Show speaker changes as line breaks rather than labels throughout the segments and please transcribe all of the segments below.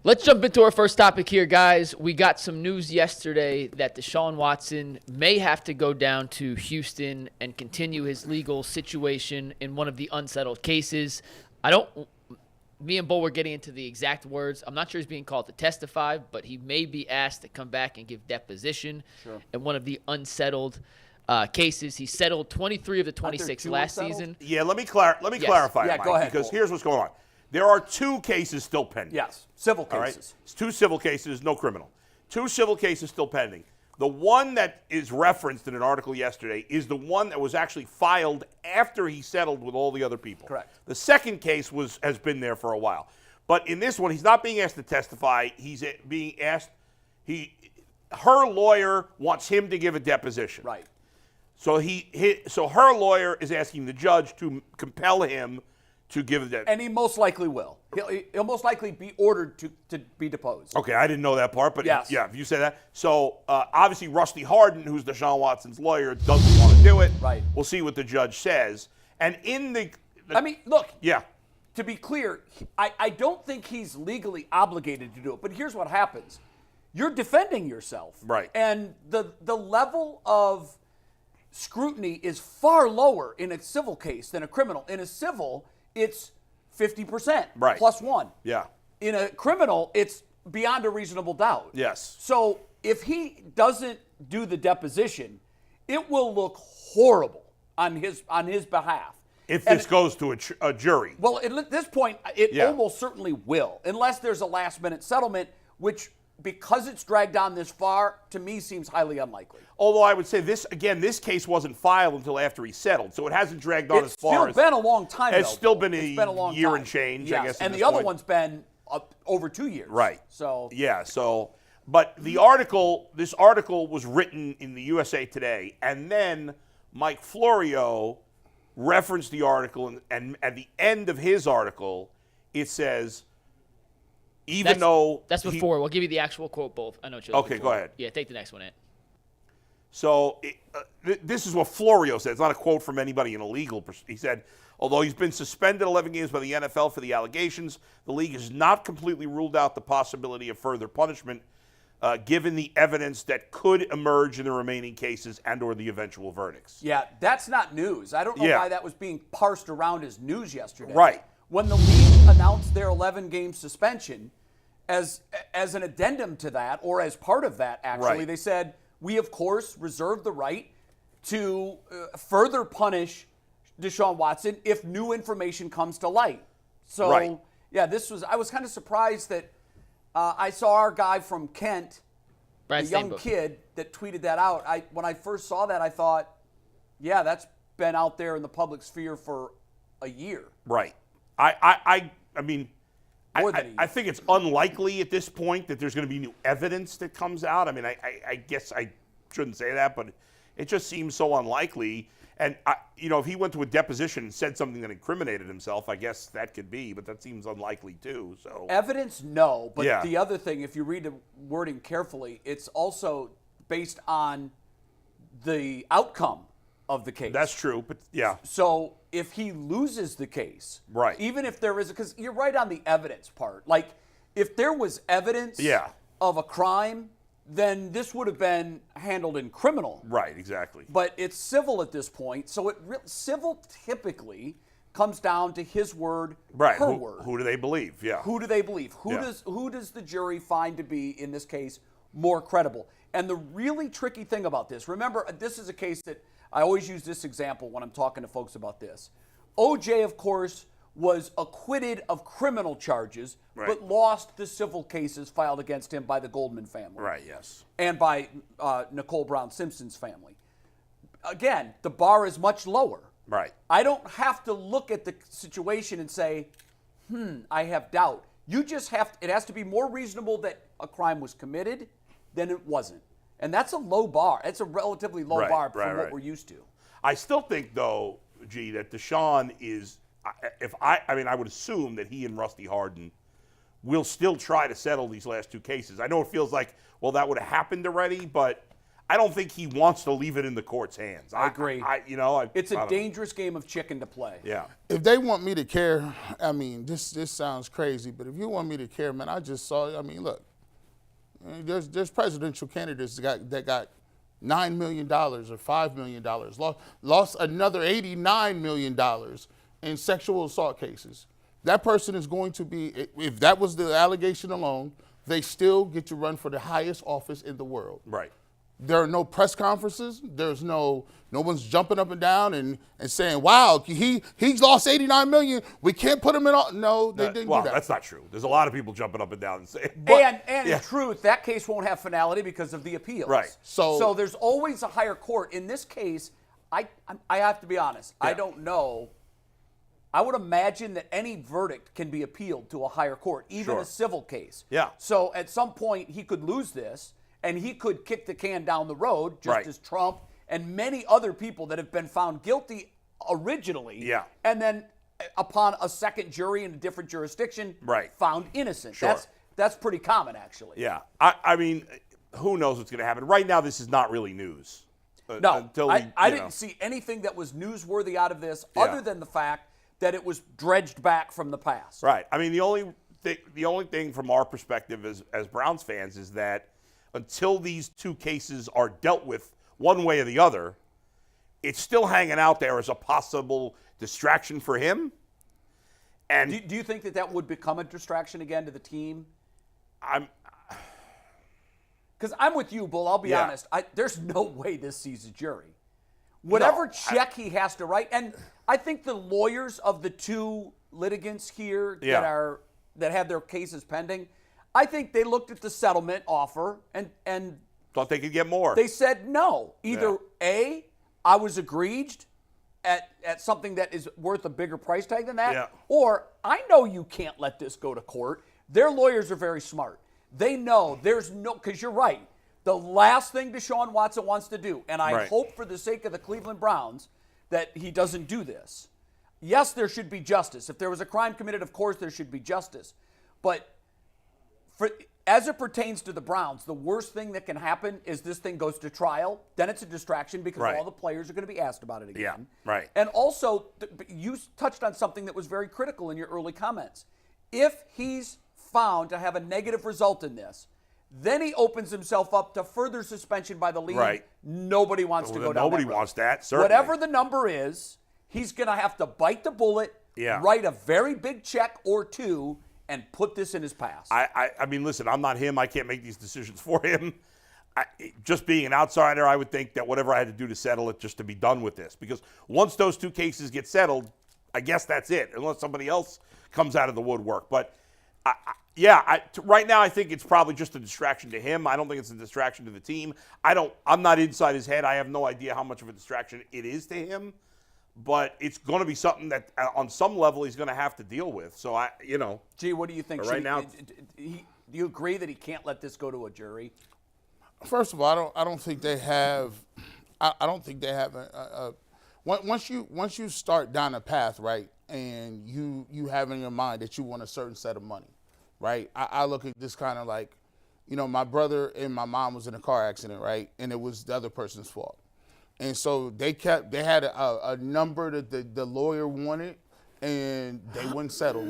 Let's jump into our first topic here, guys. We got some news yesterday that Deshaun Watson may have to go down to Houston and continue his legal situation in one of the unsettled cases. Me and Bo were getting into the exact words. I'm not sure he's being called to testify, but he may be asked to come back and give deposition in one of the unsettled cases. He settled 23 of the 26 last season.
Yeah, let me clarify, Mike,
go ahead,
because
Bo.
here's what's going on. There are 2 cases still pending.
Yes, civil cases.
All right? It's 2 civil cases, no criminal. 2 civil cases still pending. The one that is referenced in an article yesterday is the one that was actually filed after he settled with all the other people.
Correct.
The second case has been there for a while. But in this one, he's not being asked to testify. He's being asked, her lawyer wants him to give a deposition.
Right.
So so her lawyer is asking the judge to compel him to give that.
And he most likely will. He'll most likely be ordered to be deposed.
Okay, I didn't know that part, but
yes.
Yeah, if you say that. So obviously Rusty Harden, who's Deshaun Watson's lawyer, doesn't want to do it.
Right.
We'll see what the judge says. And in the
I mean, look.
Yeah.
To be clear, I don't think he's legally obligated to do it. But here's what happens. You're defending yourself.
Right.
And the level of scrutiny is far lower in a civil case than a criminal. In a civil, it's 50%
right.
plus 1.
Yeah.
In a criminal, it's beyond a reasonable doubt.
Yes.
So if he doesn't do the deposition, it will look horrible on his behalf.
If this goes to a jury.
Well, at this point, it almost certainly will, unless there's a last-minute settlement, which, because it's dragged on this far, to me seems highly unlikely.
Although I would say this case wasn't filed until after he settled, so it hasn't dragged on as far.
It's still been a long time,
It's
though.
still been
a long
year
time.
and change,
yes.
I guess.
And the other one's been over 2 years.
Right.
So.
Yeah, but this article was written in the USA Today, and then Mike Florio referenced the article, and at the end of his article, it says,
That's before. We'll give you the actual quote, both. I know what you're looking
Okay,
for.
go ahead.
Yeah, take the next one in.
So this is what Florio said. It's not a quote from anybody in a legal. He said, although he's been suspended 11 games by the NFL for the allegations, the league has not completely ruled out the possibility of further punishment, given the evidence that could emerge in the remaining cases and or the eventual verdicts.
Yeah, that's not news. I don't know why that was being parsed around as news yesterday.
Right.
When the league announced their 11-game suspension, as an addendum to that, or as part of that, actually, they said, we, of course, reserve the right to further punish Deshaun Watson if new information comes to light. So, I was kind of surprised that I saw our guy from Kent, the young kid that tweeted that out. When I first saw that, I thought, yeah, that's been out there in the public sphere for a year.
Right. I mean, I think it's unlikely at this point that there's going to be new evidence that comes out. I mean, I guess I shouldn't say that, but it just seems so unlikely. And, if he went to a deposition and said something that incriminated himself, I guess that could be, but that seems unlikely too. So
evidence, no. But the other thing, if you read the wording carefully, it's also based on the outcome of the case.
That's true, but yeah.
So if he loses the case,
right,
even if there is, because you're right on the evidence part. Like, if there was evidence of a crime, then this would have been handled in criminal.
Right, exactly.
But it's civil at this point, so civil typically comes down to his word, her word.
Who do they believe? Yeah.
Who do they believe? Who does the jury find to be, in this case, more credible? And the really tricky thing about this, remember, this is a case that I always use this example when I'm talking to folks about this. OJ, of course, was acquitted of criminal charges, but lost the civil cases filed against him by the Goldman family.
Right, yes.
And by Nicole Brown Simpson's family. Again, the bar is much lower.
Right.
I don't have to look at the situation and say, I have doubt. You just have, it has to be more reasonable that a crime was committed than it wasn't. And that's a low bar. It's a relatively low bar from what we're used to.
I still think, though, G, that Deshaun is, I would assume that he and Rusty Harden will still try to settle these last 2 cases. I know it feels like, well, that would have happened already, but I don't think he wants to leave it in the court's hands.
I agree. It's a dangerous game of chicken to play.
Yeah.
If they want me to care, I mean, this sounds crazy, but if you want me to care, man, I just saw. I mean, look, there's presidential candidates that got $9 million or $5 million, lost another $89 million in sexual assault cases. That person is going to be, if that was the allegation alone, they still get to run for the highest office in the world.
Right.
There are no press conferences. There's no one's jumping up and down and saying, wow, he's lost $89 million. We can't put him in all. No, they didn't do that.
That's not true. There's a lot of people jumping up and down and saying.
In truth, that case won't have finality because of the appeals.
Right.
So there's always a higher court. In this case, I have to be honest. Yeah. I don't know. I would imagine that any verdict can be appealed to a higher court, even a civil case.
Yeah.
So at some point, he could lose this. And he could kick the can down the road, just as Trump and many other people that have been found guilty originally.
Yeah.
And then upon a second jury in a different jurisdiction, found innocent.
Sure.
That's pretty common, actually.
Yeah. I mean, who knows what's going to happen? Right now, this is not really news.
No. I didn't see anything that was newsworthy out of this other than the fact that it was dredged back from the past.
Right. I mean, the only thing from our perspective as Browns fans is that until these two cases are dealt with one way or the other, it's still hanging out there as a possible distraction for him. And
do you think that would become a distraction again to the team? Because I'm with you, Bull. I'll be honest. There's no way this sees a jury. Whatever check he has to write, and I think the lawyers of the two litigants here that have their cases pending, I think they looked at the settlement offer and
thought they could get more.
They said no. Either A, I was aggrieved at something that is worth a bigger price tag than that, or I know you can't let this go to court. Their lawyers are very smart. They know there's no, because you're right, the last thing Deshaun Watson wants to do, and I hope for the sake of the Cleveland Browns that he doesn't do this. Yes, there should be justice. If there was a crime committed, of course there should be justice. But as it pertains to the Browns, the worst thing that can happen is this thing goes to trial. Then it's a distraction because all the players are going to be asked about it again.
Yeah, right.
And also, you touched on something that was very critical in your early comments. If he's found to have a negative result in this, then he opens himself up to further suspension by the league.
Right.
Nobody wants to go down
Nobody
that road.
wants that, certainly.
Whatever the number is, he's going to have to bite the bullet, write a very big check or two, and put this in his past.
I mean, listen, I'm not him. I can't make these decisions for him. Just being an outsider, I would think that whatever I had to do to settle it, just to be done with this. Because once those two cases get settled, I guess that's it, unless somebody else comes out of the woodwork. But, right now I think it's probably just a distraction to him. I don't think it's a distraction to the team. I'm not inside his head. I have no idea how much of a distraction it is to him. But it's going to be something that, on some level, he's going to have to deal with. So
Gee, what do you think?
Right now,
do you agree that he can't let this go to a jury?
First of all, I don't think they have. I don't think they have once you start down a path, right, and you have in your mind that you want a certain set of money, right? I look at this kind of like, my brother and my mom was in a car accident, right, and it was the other person's fault. And so they had a number that the lawyer wanted, and they wouldn't settle.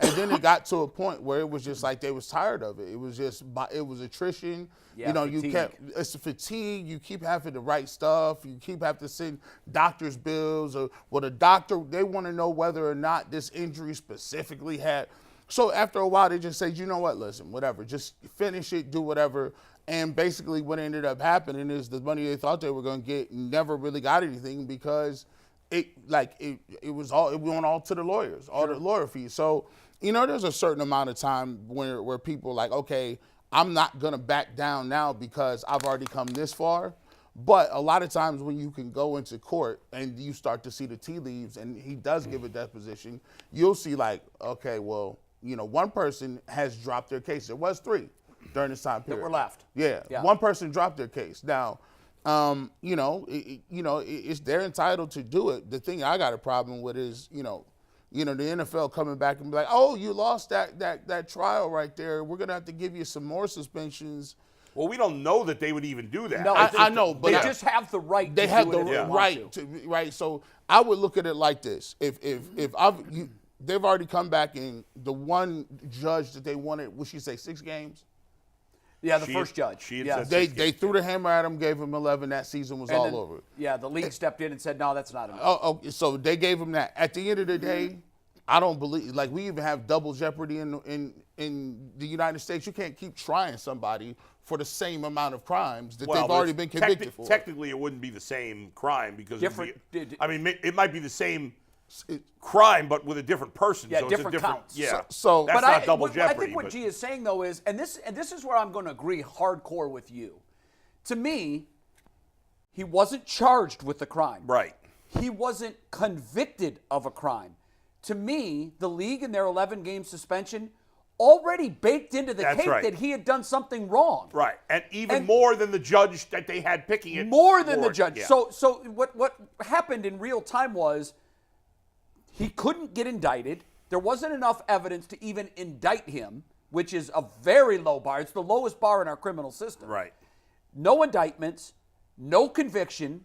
And then it got to a point where it was just like they was tired of it. It was attrition.
Fatigue.
It's a fatigue. You keep having to write stuff. You keep having to send doctor's bills. The doctor, they want to know whether or not this injury specifically had. So after a while, they just say, you know what, listen, whatever, just finish it, do whatever. And basically what ended up happening is the money they thought they were going to get never really got anything because it went all to the lawyers, the lawyer fees. So, there's a certain amount of time where people are like, okay, I'm not going to back down now because I've already come this far. But a lot of times when you can go into court and you start to see the tea leaves and he does give a deposition, you'll see like, okay, well, one person has dropped their case. There was 3 during this time period.
That were left.
Yeah. One person dropped their case. Now, it's they're entitled to do it. The thing I got a problem with is, the NFL coming back and be like, oh, you lost that trial right there. We're gonna have to give you some more suspensions.
Well, we don't know that they would even do that.
No,
I know, but
they just have the right.
They
to
have
do
the
it if they
right
want
to, right. So I would look at it like this: they've already come back, and the one judge that they wanted, would she say 6 games?
Yeah, the first judge.
They threw the hammer at him, gave him 11. That season was all over.
Yeah, the league stepped in and said, no, that's not enough.
Okay, so they gave him that. At the end of the day, I don't believe, like, we even have double jeopardy in the United States. You can't keep trying somebody for the same amount of crimes that they've already been convicted for.
Technically, it wouldn't be the same crime because it might be the same crime, but with a different person.
Yeah,
so
different
it's a different
counts.
Yeah,
so
that's not double jeopardy.
I think what G is saying though is, and this is where I'm going to agree hardcore with you. To me, he wasn't charged with the crime.
Right.
He wasn't convicted of a crime. To me, the league in their 11-game suspension already baked into the cake that he had done something wrong.
Right, and even more than the judge that they had picking it.
More than the judge.
Yeah.
So what happened in real time was he couldn't get indicted. There wasn't enough evidence to even indict him, which is a very low bar. It's the lowest bar in our criminal system.
Right.
No indictments, no conviction.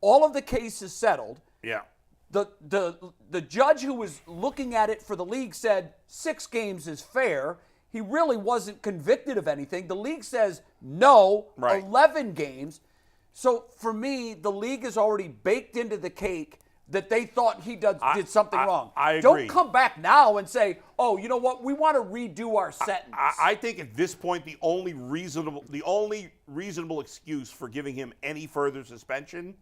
All of the cases settled.
Yeah.
The judge who was looking at it for the league said 6 games is fair. He really wasn't convicted of anything. The league says no, 11 games. So for me, the league is already baked into the cake that they thought he did something wrong.
I agree.
Don't come back now and say, oh, you know what, we want to redo our sentence.
I think at this point the only reasonable excuse for giving him any further suspension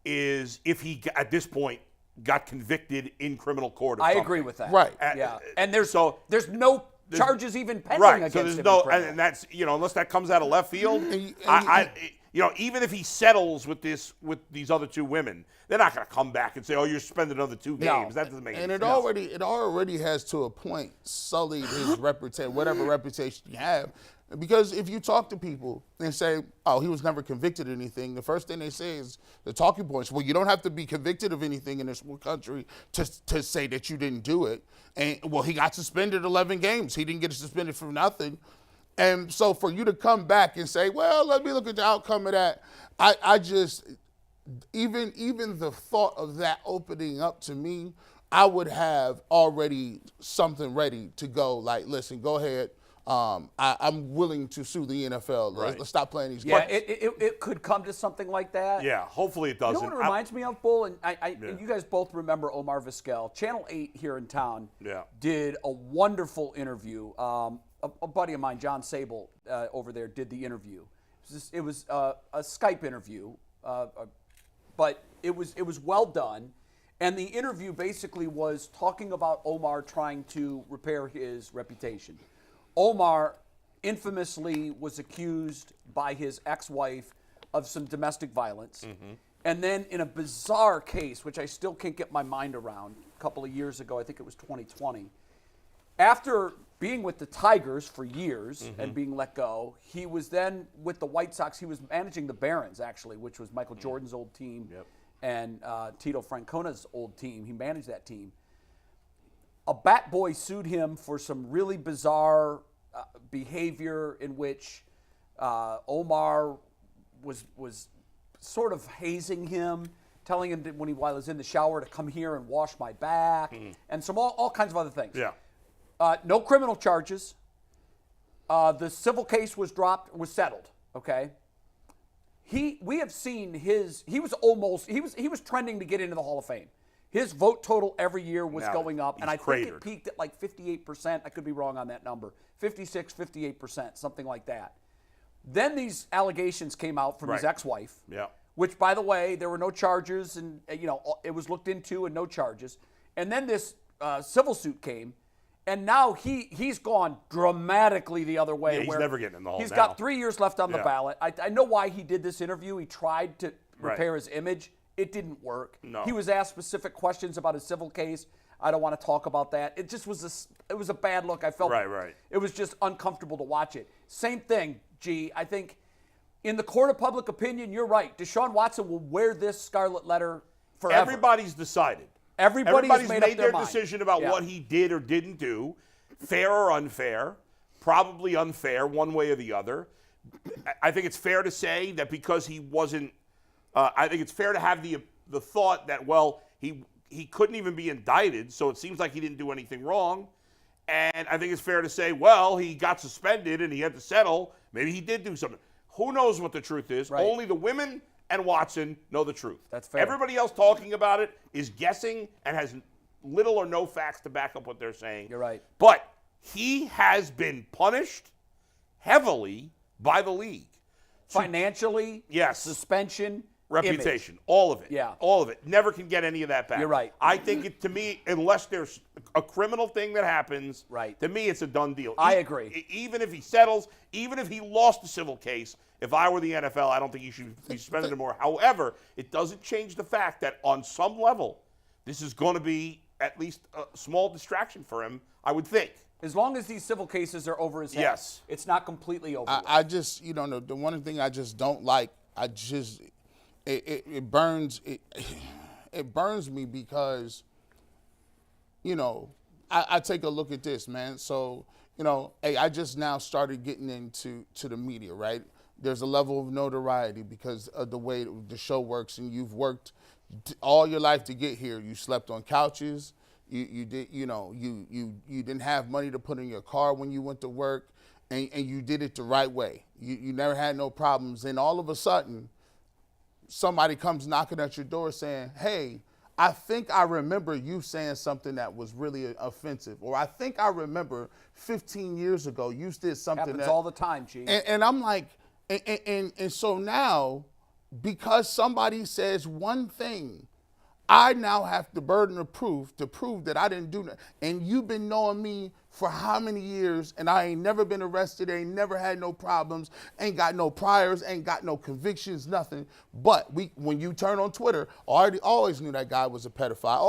is if he at this point got convicted in criminal court.
I agree with that.
Right.
Yeah. And there's no charges even pending against him.
So there's no, and that's, unless that comes out of left field, even if he settles with these other 2 women, they're not going to come back and say, oh, you're spending another 2 games. That doesn't make any sense.
And it already has to a point sullied his reputation, whatever reputation you have. Because if you talk to people and say, oh, he was never convicted of anything, the first thing they say is the talking points. Well, you don't have to be convicted of anything in this country to say that you didn't do it. And, well, he got suspended 11 games. He didn't get suspended for nothing. And so for you to come back and say, well, let me look at the outcome of that, I just, even the thought of that opening up to me, I would have already something ready to go, like, listen, go ahead. I'm willing to sue the NFL. Let's stop playing these games.
Yeah, it could come to something like that.
Yeah, hopefully it doesn't.
You know what it reminds me of, Bull? And and you guys both remember Omar Vizquel. Channel 8 here in town did a wonderful interview. A buddy of mine, John Sable, over there, did the interview. It was a Skype interview, but it was well done. And the interview basically was talking about Omar trying to repair his reputation. Omar infamously was accused by his ex-wife of some domestic violence. Mm-hmm. And then in a bizarre case, which I still can't get my mind around, a couple of years ago, I think it was 2020, after being with the Tigers for years and being let go, he was then with the White Sox. He was managing the Barons, actually, which was Michael Jordan's old team and Tito Francona's old team. He managed that team. A bat boy sued him for some really bizarre behavior in which Omar was sort of hazing him, telling him when he was in the shower to come here and wash my back, and some all kinds of other things.
Yeah.
No criminal charges. The civil case was settled. Okay. We have seen he was trending to get into the Hall of Fame. His vote total every year was going up, and I think it peaked at like 58%. I could be wrong on that number. 56, 58%, something like that. Then these allegations came out from his ex-wife, which, by the way, there were no charges, and it was looked into and no charges. And then this civil suit came, and now he's gone dramatically the other way.
Yeah, he's never getting in the Hall.
He's got 3 years left on the ballot. I know why he did this interview. He tried to repair his image. It didn't work.
No.
He was asked specific questions about his civil case. I don't want to talk about that. It just was a bad look. I felt it was just uncomfortable to watch it. Same thing, G. I think in the court of public opinion, you're right. Deshaun Watson will wear this scarlet letter forever.
Everybody's decided.
Everybody's made up
their
mind.
decision about what he did or didn't do, fair or unfair, probably unfair one way or the other. I think it's fair to say that because he wasn't, I think it's fair to have the thought that, well, he couldn't even be indicted, so it seems like he didn't do anything wrong. And I think it's fair to say, well, he got suspended and he had to settle. Maybe he did do something. Who knows what the truth is?
Right.
Only the women and Watson know the truth.
That's fair.
Everybody else talking about it is guessing and has little or no facts to back up what they're saying.
You're right.
But he has been punished heavily by the league.
Financially,
Yes.
suspension,
Reputation,
image.
all of it.
Yeah.
All of it. Never can get any of that back.
You're right.
I think to me, unless there's a criminal thing that happens,
right.
to me it's a done deal.
I agree.
Even if he settles, even if he lost the civil case, if I were the NFL, I don't think he should be suspended anymore. However, it doesn't change the fact that on some level, this is going to be at least a small distraction for him, I would think.
As long as these civil cases are over his head,
Yes.
it's not completely over.
I just, the one thing I just don't like, it burns me because, I take a look at this, man. So, hey, I just now started getting into the media, right? There's a level of notoriety because of the way the show works, and you've worked all your life to get here. You slept on couches. You didn't have money to put in your car when you went to work, and you did it the right way. You never had no problems. And all of a sudden, somebody comes knocking at your door saying, hey, I think I remember you saying something that was really offensive. Or I think I remember 15 years ago you did something
Happens
that.
all the time, G.
And I'm like, and so now, because somebody says one thing, I now have the burden of proof to prove that I didn't do that. And you've been knowing me for how many years, and I ain't never been arrested, ain't never had no problems, ain't got no priors, ain't got no convictions, nothing. But when you turn on Twitter, I always knew that guy was a pedophile.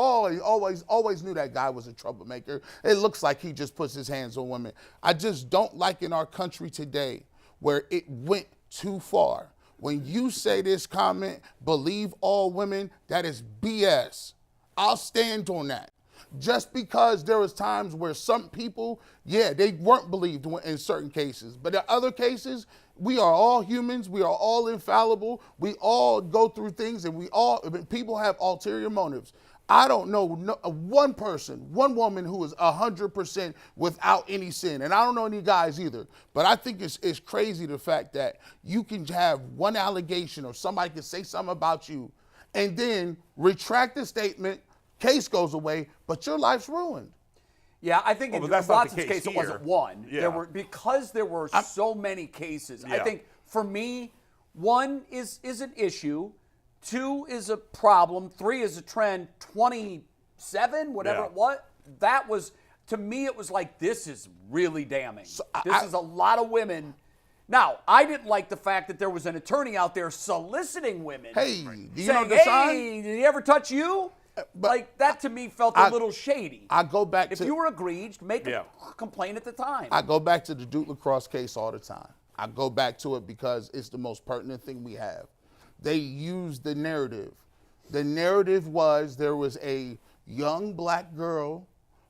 Always knew that guy was a troublemaker. It looks like he just puts his hands on women. I just don't like in our country today where it went too far. When you say this comment, believe all women, that is BS. I'll stand on that. Just because there was times where some people, they weren't believed in certain cases. But in other cases, we are all humans. We are all infallible. We all go through things, and people have ulterior motives. I don't know one woman who is 100% without any sin. And I don't know any guys either. But I think it's crazy the fact that you can have one allegation or somebody can say something about you and then retract the statement, case goes away, but your life's ruined.
Yeah, I think in Watson's case it wasn't one.
Yeah.
Because there were so many cases.
Yeah.
I think for me, one is an issue. 2 is a problem. 3 is a trend. 27, whatever it was. That was, to me, it was like, this is really damning. This is a lot of women. Now, I didn't like the fact that there was an attorney out there soliciting women.
Hey, do you know
saying,
Deshaun?
hey, did he ever touch you? Like, that to me felt a little shady.
I go back
if you were egregious, make a complaint at the time.
I go back to the Duke lacrosse case all the time. I go back to it because it's the most pertinent thing we have. They used the narrative. The narrative was there was a young black girl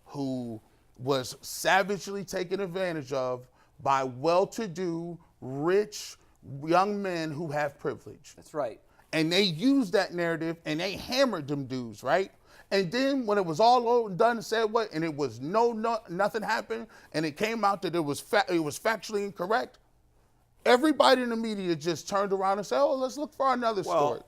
who was savagely taken advantage of by well-to-do, rich young men who have privilege.
That's right.
And they used that narrative and they hammered them dudes, right? And then when it was all over and done and said what, and it was nothing happened, and it came out that it was factually incorrect, everybody in the media just turned around and said, oh, let's look for another story.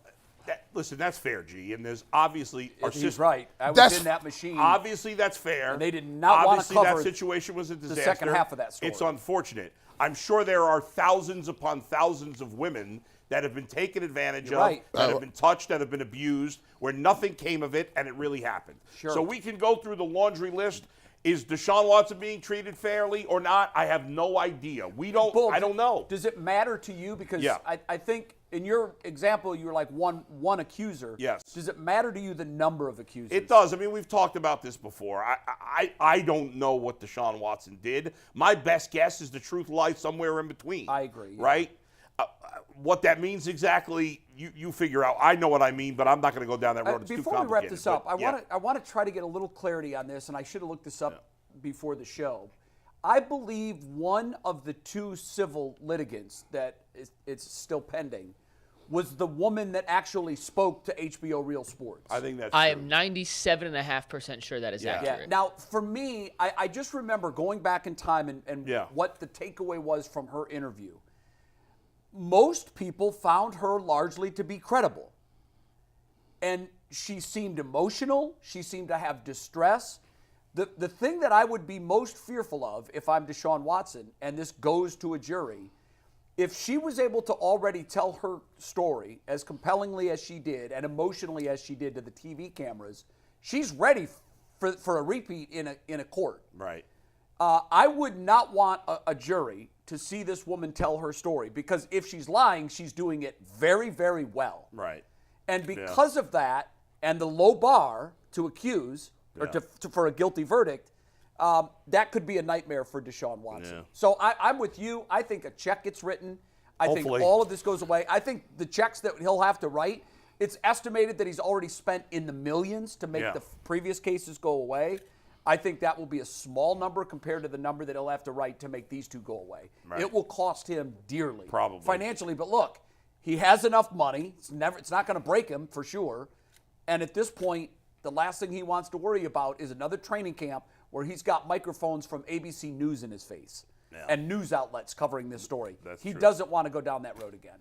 Listen, that's fair, G. And there's obviously
he's right. I was in that machine.
Obviously, that's fair.
And they did not want to cover
Obviously, that situation was a disaster.
the second half of that story.
It's unfortunate. I'm sure there are thousands upon thousands of women that have been taken advantage of, that have been touched, that have been abused, where nothing came of it, and it really happened.
Sure.
So we can go through the laundry list. Is Deshaun Watson being treated fairly or not? I have no idea. I don't know.
Does it matter to you? Because I think in your example, you were like one accuser.
Yes.
Does it matter to you the number of accusers?
It does. I mean, we've talked about this before. I don't know what Deshaun Watson did. My best guess is the truth lies somewhere in between.
I agree. Yeah.
Right? What that means exactly, you figure out. I know what I mean, but I'm not going to go down that road. It's too complicated.
Before we wrap this up, I want to try to get a little clarity on this, and I should have looked this up before the show. I believe one of the two civil litigants that it's still pending was the woman that actually spoke to HBO Real Sports.
I think that's
I
true.
am 97.5% sure that is accurate.
Yeah. Now, for me, I just remember going back in time and what the takeaway was from her interview. Most people found her largely to be credible. And she seemed emotional. She seemed to have distress. The thing that I would be most fearful of if I'm Deshaun Watson, and this goes to a jury, if she was able to already tell her story as compellingly as she did and emotionally as she did to the TV cameras, she's ready for a repeat in a court.
Right.
I would not want a jury to see this woman tell her story, because if she's lying, she's doing it very, very well.
Right.
And because of that and the low bar to accuse or for a guilty verdict, that could be a nightmare for Deshaun Watson.
Yeah.
So I'm with you. I think a check gets written. I
Hopefully.
think all of this goes away. I think the checks that he'll have to write, it's estimated that he's already spent in the millions to make the previous cases go away. I think that will be a small number compared to the number that he'll have to write to make these two go away.
Right.
It will cost him dearly.
Probably.
Financially, but look, he has enough money. It's not going to break him for sure. And at this point, the last thing he wants to worry about is another training camp where he's got microphones from ABC News in his face and news outlets covering this story.
That's
he
true.
doesn't want to go down that road again.